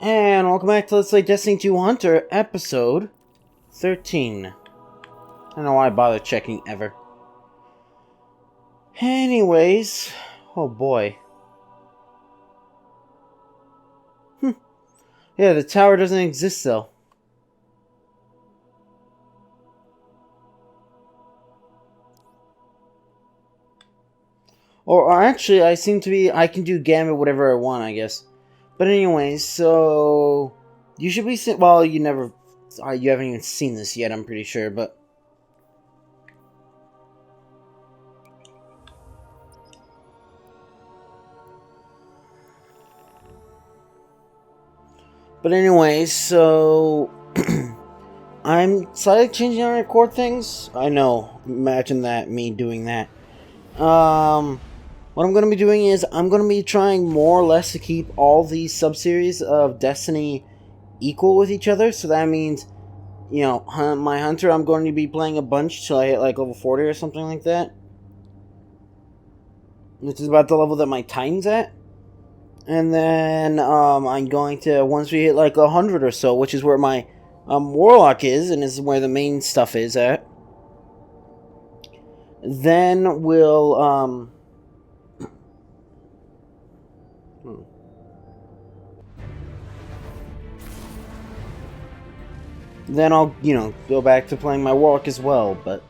And welcome back to Let's Play Destiny 2 Hunter, episode 13. I don't know why I bother checking ever. Anyways, oh boy. Yeah, the tower doesn't exist though. Or actually, I can do Gambit whatever I want, I guess. But anyways, so you should be well, you haven't even seen this yet, I'm pretty sure, but anyways, so I'm slightly changing how I record things. I know, imagine that, me doing that. What I'm going to be doing is I'm going to be trying more or less to keep all these sub-series of Destiny equal with each other. So that means, you know, my Hunter, I'm going to be playing a bunch till I hit like level 40 or something like that. Which is about the level that my Titan's at. And then I'm going to, once we hit like 100 or so, which is where my Warlock is, and this is where the main stuff is at, then we'll then I'll, you know, go back to playing my Warlock as well, but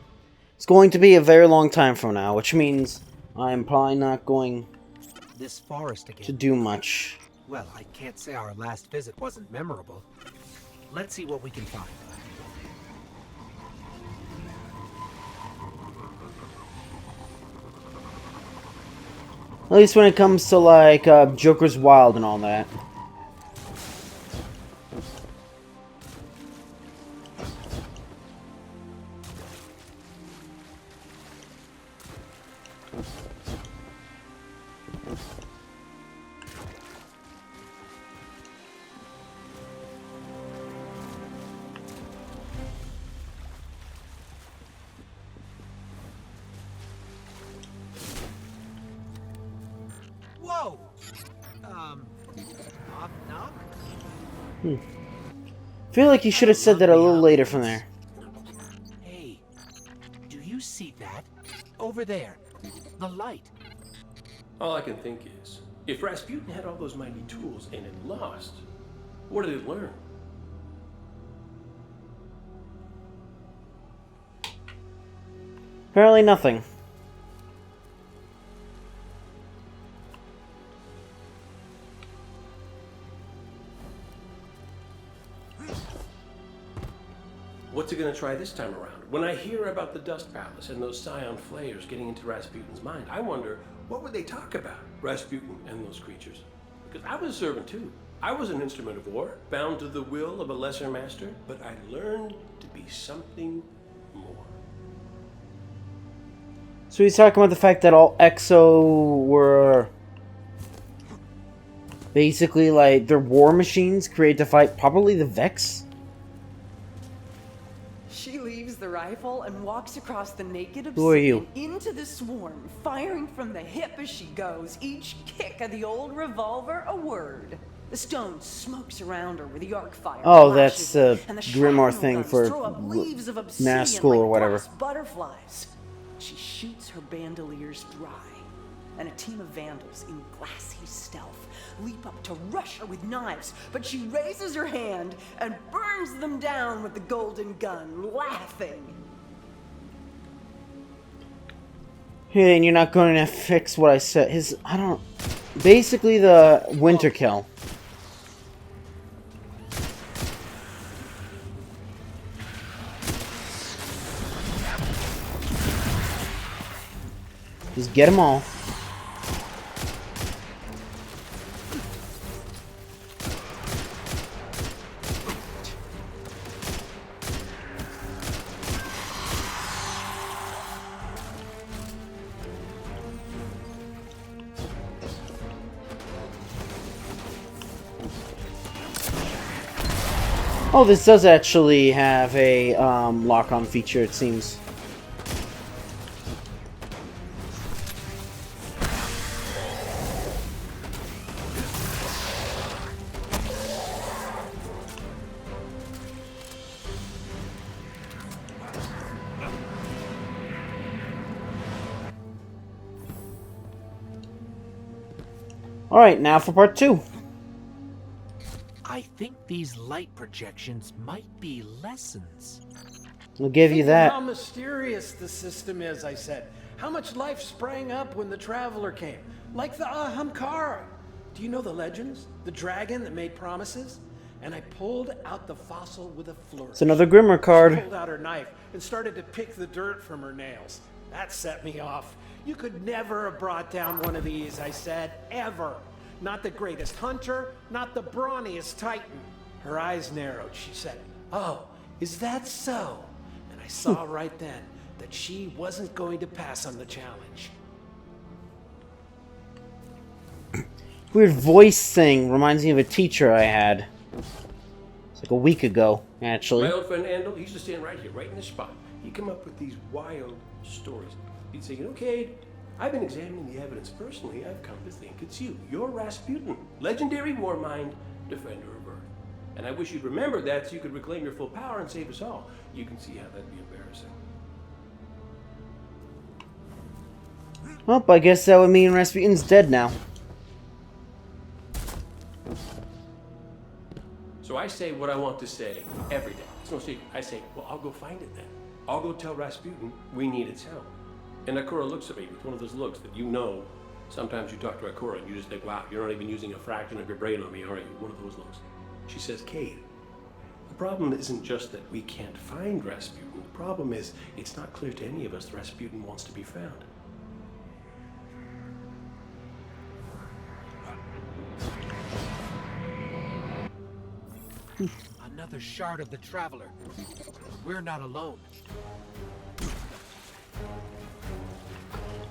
it's going to be a very long time from now, which means I'm probably not going this forest again to do much. Well, I can't say our last visit wasn't memorable. Let's see what we can find. At least when it comes to, like, Joker's Wild and all that. Whoa! Knock, knock? I feel like you should have said that a little later from there. Hey, do you see that? Over there. The light. All I can think is, if Rasputin had all those mighty tools and it lost, what did it learn? Apparently nothing. What's it gonna try this time around? When I hear about the Dust Palace and those Scion flayers getting into Rasputin's mind, I wonder, what would they talk about, Rasputin and those creatures? Because I was a servant too. I was an instrument of war, bound to the will of a lesser master, but I learned to be something more. So he's talking about the fact that all Exo were basically like they're war machines created to fight probably the Vex? She leaves the rifle and walks across the naked Who are you? obsidian into the swarm, firing from the hip as she goes, each kick of the old revolver a word. The stone smokes around her with the arc fire. Oh, that's the and the Grimoire shrapnel thing guns for throw up leaves of obsidian mass school like or whatever. brass butterflies. She shoots her bandoliers dry, and a team of vandals in glassy stealth leap up to rush her with knives, but she raises her hand and burns them down with the golden gun, laughing. Hey, and you're not going to fix what I said. Basically the winter kill. Just get them all. Oh, this does actually have a lock-on feature, it seems. Alright, now for part 2. I think these light projections might be lessons. We'll give you Think of that. how mysterious the system is, I said. How much life sprang up when the Traveler came. Like the Ahamkara. Do you know the legends? The dragon that made promises? And I pulled out the fossil with a flourish. It's another Grimmer She card. pulled out her knife and started to pick the dirt from her nails. That set me off. You could never have brought down one of these, I said. Ever. Not the greatest hunter, not the brawniest titan. Her eyes narrowed. She said, "Oh, is that so?" And I saw right then that she wasn't going to pass on the challenge. Weird voice thing reminds me of a teacher I had. It's like a week ago, actually. My old friend Andal, he used to stand right here, right in this spot. He'd come up with these wild stories. He'd say, okay, I've been examining the evidence personally. I've come to think it's you. You're Rasputin, legendary war mind, defender of Earth. And I wish you'd remember that so you could reclaim your full power and save us all. You can see how that'd be embarrassing. Well, I guess that would mean Rasputin's dead now. So I say what I want to say every day. It's no secret. I say, well, I'll go find it then. I'll go tell Rasputin we need its help. And Akura looks at me with one of those looks that you know. Sometimes you talk to Akura and you just think, wow, you're not even using a fraction of your brain on me, are you? One of those looks. She says, Cade, the problem isn't just that we can't find Rasputin. The problem is it's not clear to any of us that Rasputin wants to be found. Another shard of the Traveler. We're not alone.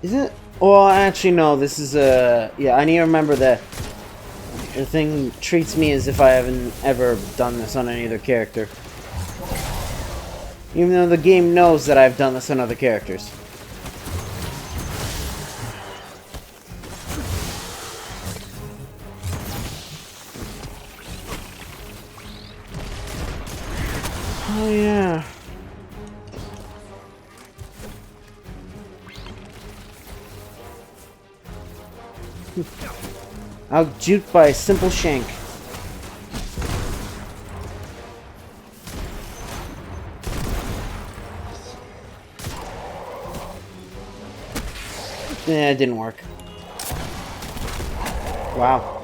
Isn't it? Well, actually, no. This is yeah, I need to remember that the thing treats me as if I haven't ever done this on any other character. Even though the game knows that I've done this on other characters. Oh, yeah. Out-juked by a simple shank. Yeah, it didn't work. Wow.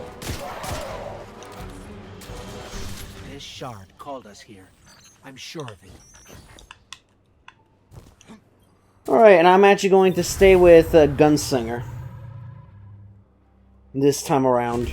This shard called us here. I'm sure of it. Alright, and I'm actually going to stay with Gunslinger. This time around.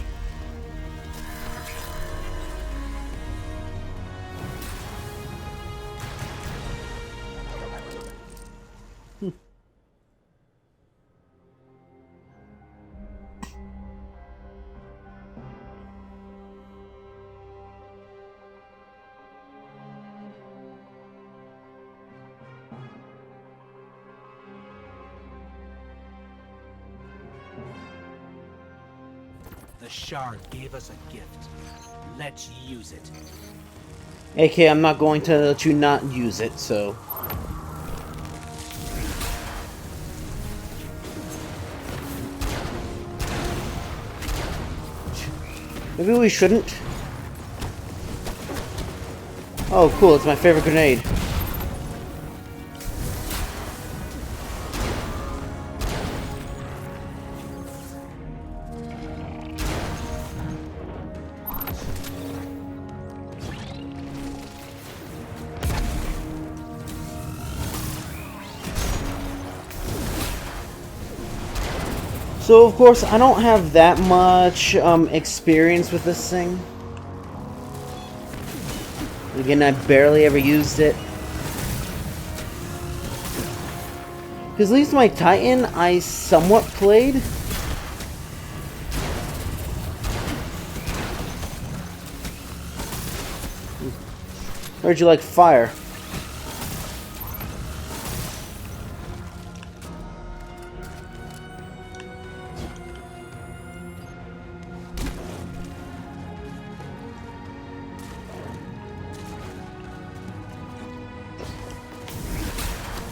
The shard gave us a gift. Let's use it. AK, I'm not going to let you not use it, so... Maybe we shouldn't. Oh, cool, it's my favorite grenade. So, of course, I don't have that much experience with this thing. Again, I barely ever used it. Because at least my Titan, I somewhat played. Heard you like fire.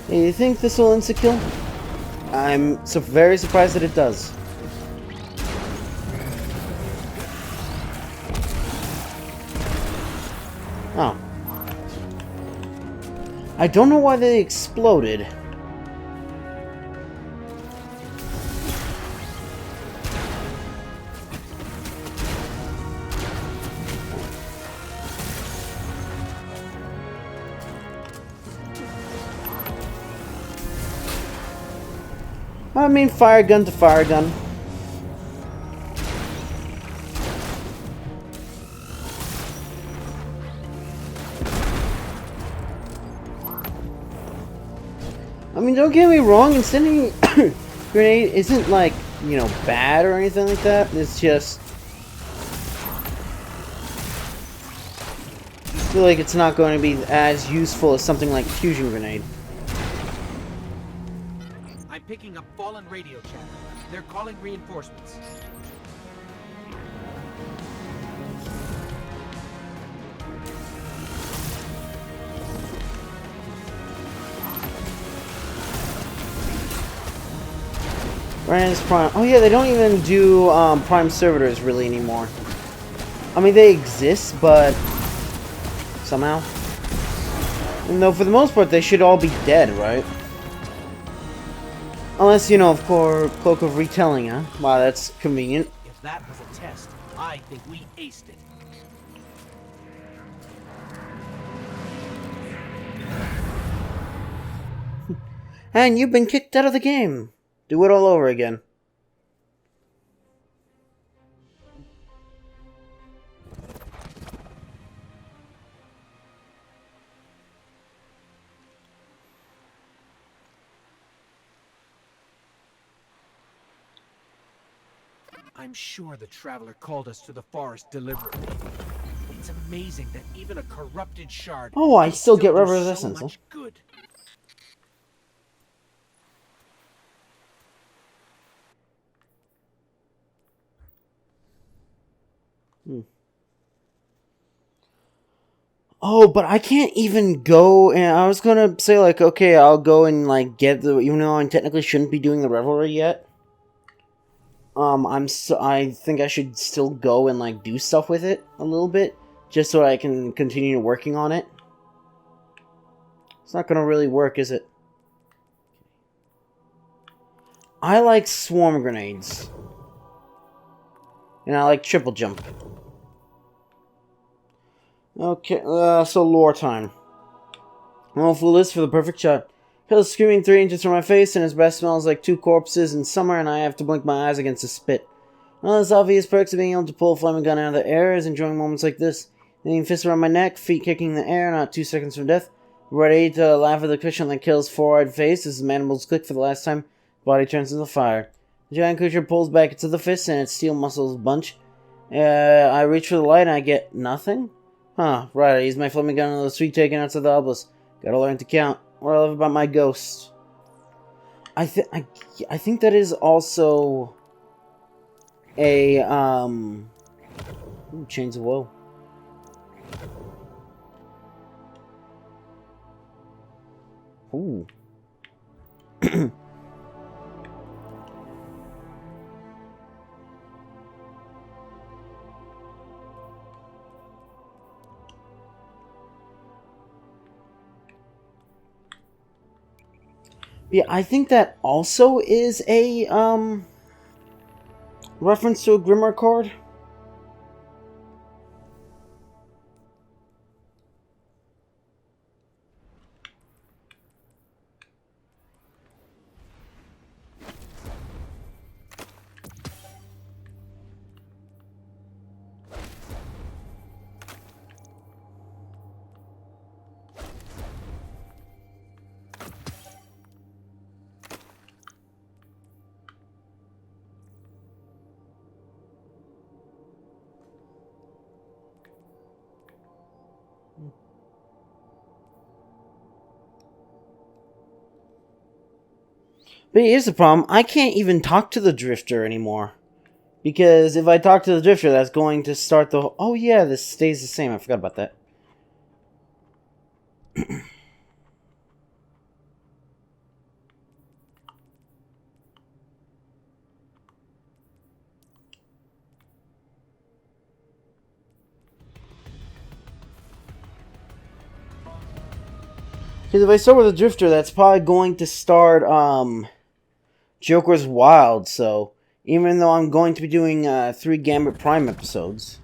Hey, you think this will insta-kill? I'm very surprised that it does. Oh. I don't know why they exploded. I mean, fire gun to fire gun. I mean, don't get me wrong, incendiary grenade isn't like, you know, bad or anything like that. It's just, I feel like it's not going to be as useful as something like fusion grenade. I'm picking up fallen radio chatter. They're calling reinforcements. Brandon's Prime. Oh yeah, they don't even do Prime servitors really anymore. I mean, they exist, but somehow. And though for the most part, they should all be dead, right? Unless, you know, of course, Cloak of Retelling, huh? Wow, that's convenient. If that was a test, I think we aced it. And you've been kicked out of the game. Do it all over again. I'm sure the Traveler called us to the forest deliberately. It's amazing that even a corrupted shard Oh, I can still get do resistance, so huh? much good. Oh, but I can't even go, and I was gonna say, like, okay, I'll go and, like, get the, even though I technically shouldn't be doing the Revelry yet. I think I should still go and, like, do stuff with it a little bit, just so I can continue working on it. It's not gonna really work, is it? I like swarm grenades. And I like triple jump. Okay, so lore time. I'll fool this for the perfect shot. Hill's screaming 3 inches from my face, and his breath smells like 2 corpses in summer, and I have to blink my eyes against the spit. One of the obvious perks of being able to pull a flaming gun out of the air is enjoying moments like this. Leaning fists around my neck, feet kicking in the air, not 2 seconds from death. Ready to laugh at the creature that kills 4-eyed face as the mandibles click for the last time. Body turns into fire. The giant creature pulls back into the fist, and its steel muscles bunch. I reach for the light, and I get nothing? Huh, right, I use my flaming gun on the street taken out to the obelisk. Gotta learn to count. What I love about my ghosts. I think that is also a, ooh, Chains of Woe. Ooh. Yeah, I think that also is a, reference to a Grimoire card. But here's the problem. I can't even talk to the Drifter anymore. Because if I talk to the Drifter, that's going to start the... Oh yeah, this stays the same. I forgot about that. Because if I start with a Drifter, that's probably going to start, Joker's Wild, so... Even though I'm going to be doing, 3 Gambit Prime episodes.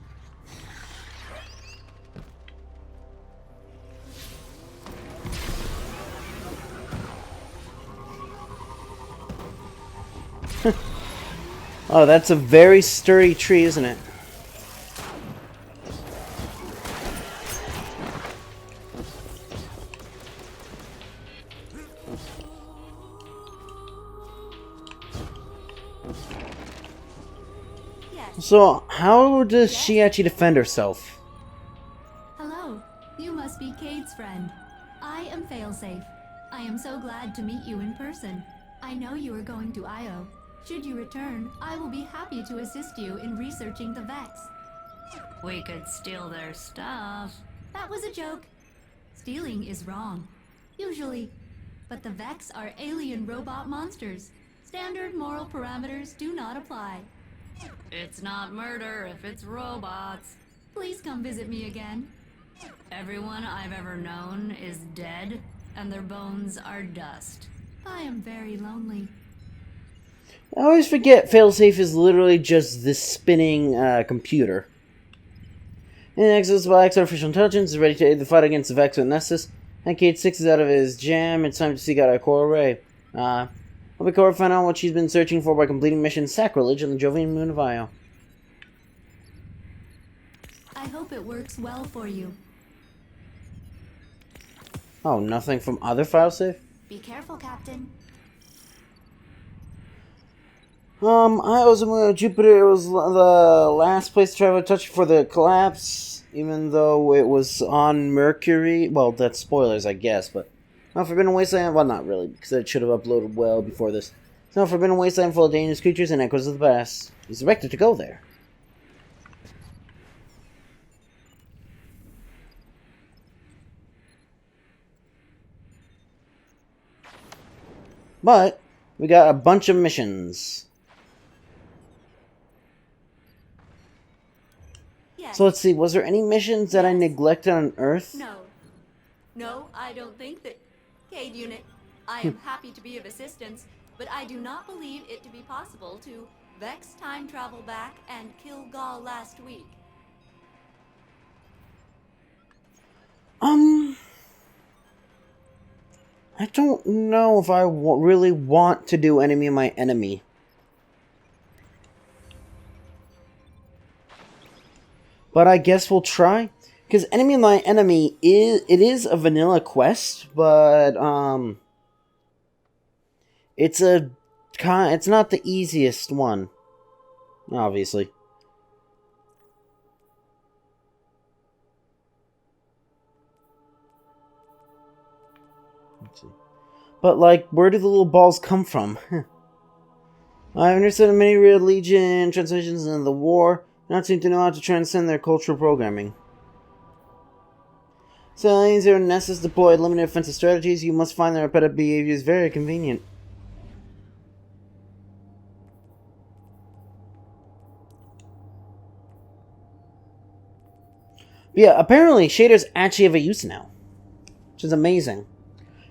Oh, that's a very sturdy tree, isn't it? So, how does she actually defend herself? Hello, you must be Cade's friend. I am Failsafe. I am so glad to meet you in person. I know you are going to Io. Should you return, I will be happy to assist you in researching the Vex. We could steal their stuff. That was a joke. Stealing is wrong. Usually. But the Vex are alien robot monsters. Standard moral parameters do not apply. It's not murder if it's robots. Please come visit me again. Everyone I've ever known is dead, and their bones are dust. I am very lonely. I always forget Failsafe is literally just this spinning computer. And Exodus Black's artificial intelligence is ready to aid the fight against the Vex with Nessus. And Kate 6 is out of his jam. It's time to seek out our core array. I'll be core find out what she's been searching for by completing mission Sacrilege on the Jovian moon of Io. I hope it works well for you. Oh, nothing from other Failsafe? Be careful, Captain. I was on Jupiter. It was the last place to travel to touch before the collapse, even though it was on Mercury. Well, that's spoilers, I guess, but Forbidden Wasteland. Well, not really, because it should have uploaded well before this. So, Forbidden Wasteland full of dangerous creatures and echoes of the past. He's directed to go there. But we got a bunch of missions. Yes. So let's see, was there any missions that I neglected on Earth? No. No, I don't think that... Cade Unit, I am happy to be of assistance, but I do not believe it to be possible to Vex time travel back and kill Gaul last week. I don't know if I really want to do Enemy of My Enemy. But I guess we'll try. Because Enemy of My Enemy is a vanilla quest, but it's not the easiest one, obviously. Let's see. But like, where do the little balls come from? I understood many Red Legion translations in the war. Not seem to know how to transcend their cultural programming. So, aliens are Nessus deployed limited offensive strategies. You must find their repetitive behaviors very convenient. But yeah, apparently shaders actually have a use now, which is amazing.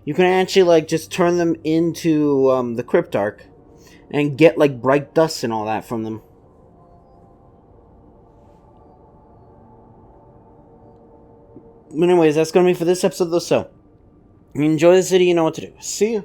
You can actually like just turn them into the Cryptarch and get like bright dust and all that from them. But anyways, that's going to be for this episode, though. So, if you enjoy the video, you know what to do. See ya.